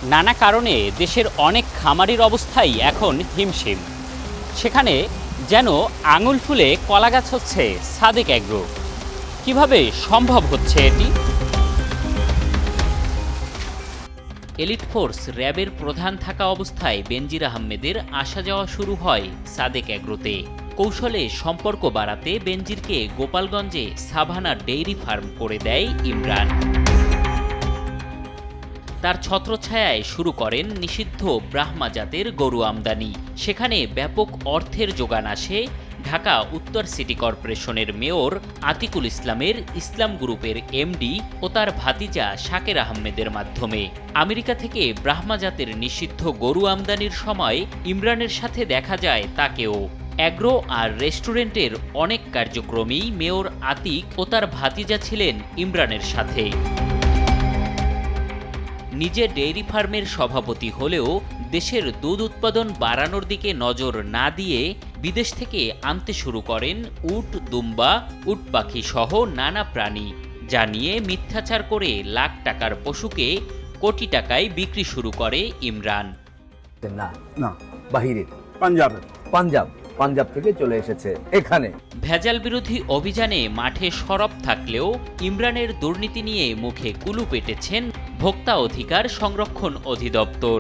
নানা কারণে দেশের অনেক খামারির অবস্থাই এখন হিমশিম। সেখানে যেন আঙুল ফুলে কলাগাছ হচ্ছে সাদেক অ্যাগ্রো। কিভাবে সম্ভব হচ্ছে এটি? এলিট ফোর্স র্যাবের প্রধান থাকা অবস্থায় বেনজির আহমেদের আসা যাওয়া শুরু হয় সাদেক অ্যাগ্রোতে। কৌশলে সম্পর্ক বাড়াতে বেনজিরকে গোপালগঞ্জে সাভানা ডেইরি ফার্ম করে দেয় ইমরান। তার ছত্রছায়ায় শুরু করেন নিষিদ্ধ ব্রাহ্মা জাতের গরু আমদানি। সেখানে ব্যাপক অর্থের যোগান আসে ঢাকা উত্তর সিটি কর্পোরেশনের মেয়র আতিকুল ইসলামের ইসলাম গ্রুপের এমডি ও তার ভাতিজা শাকের আহমেদের মাধ্যমে। আমেরিকা থেকে ব্রাহ্মা জাতের নিষিদ্ধ গরু আমদানির সময় ইমরানের সাথে দেখা যায় তাকেও। অ্যাগ্রো আর রেস্টুরেন্টের অনেক কার্যক্রমেই মেয়র আতিক ও তার ভাতিজা ছিলেন ইমরানের সাথে। নিজে ডেইরি ফার্মের সভাপতি হলেও দেশের দুধ উৎপাদন বাড়ানোর দিকে নজর না দিয়ে বিদেশ থেকে আনতে শুরু করেন উট, দুম্বা, উট পাখি সহ নানা প্রাণী, যা নিয়ে মিথ্যাচার করে লাখ টাকার পশুকে কোটি টাকায় বিক্রি শুরু করে ইমরান। না না, বাহিরে পাঞ্জাব থেকে চলে এসেছে এখানে। ভেজাল বিরোধী অভিযানে মাঠে সরব থাকলেও ইমরানের দুর্নীতি নিয়ে মুখে কুলু পেটেছেন ভোক্তা অধিকার সংরক্ষণ অধিদপ্তর।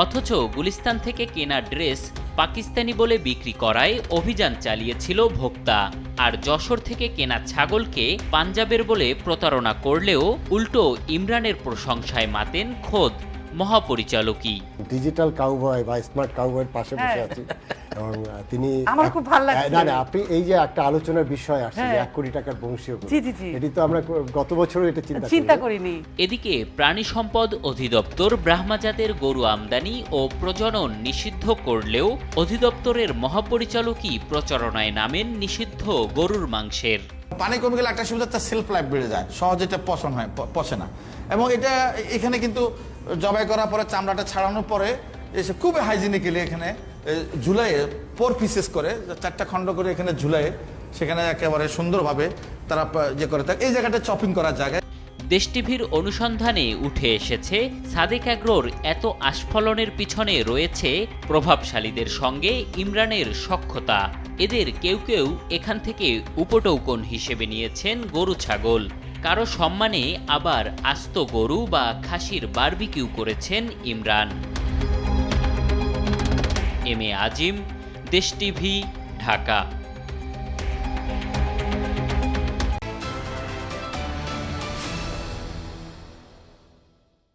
অথচ গুলিস্তান থেকে কেনা ড্রেস পাকিস্তানি বলে বিক্রি করায় অভিযান চালিয়েছিল ভোক্তা। আর যশোর থেকে কেনা ছাগলকে পাঞ্জাবের বলে প্রতারণা করলেও উল্টো ইমরানের প্রশংসায় মাতেন খোদ মহাপরিচালকই। ডিজিটাল কাউবয় বা স্মার্ট কাউবয়ের পাশে বসে আছি এবং তিনি আমার খুব ভালো লাগছে। না আপনি এই যে একটা আলোচনার বিষয় আসছে 1 কোটি টাকার বংশীয় গরু, এটি তো আমরা গত বছরও এটা চিন্তা করিনি। এদিকে প্রাণী সম্পদ অধিদপ্তর ব্রাহ্মা জাতের গরু আমদানি ও প্রজনন নিষিদ্ধ করলেও অধিদপ্তরের মহাপরিচালকই প্রচারণায় নামেন নিষিদ্ধ গরুর মাংসের। পানি কমে গেলে একটা সুবিধা, তার সেলফ লাইফ বেড়ে যায়, সহজে এটা পচে না। এবং এটা এখানে কিন্তু জবাই করার পরে চামড়াটা ছাড়ানোর পরে এসে খুব হাইজিনিক্যালি এখানে ঝুলাইয়ে 4 পিসেস করে 4টা খণ্ড করে এখানে ঝুলাইয়ে সেখানে একেবারে সুন্দরভাবে তারা যে করে থাকে। এই জায়গাটা চপিং করার জায়গায় দেশ টিভির অনুসন্ধানে উঠে এসেছে সাদেক অ্যাগ্রোর এত আস্ফলনের পিছনে রয়েছে প্রভাবশালীদের সঙ্গে ইমরানের সখ্যতা। এদের কেউ কেউ এখান থেকে উপটৌকন হিসেবে নিয়েছেন গরু ছাগল, কারো সম্মানে আবার আস্ত গরু বা খাসির বারবিকিউ করেছেন ইমরান। এম এ আজিম, দেশ টিভি, ঢাকা।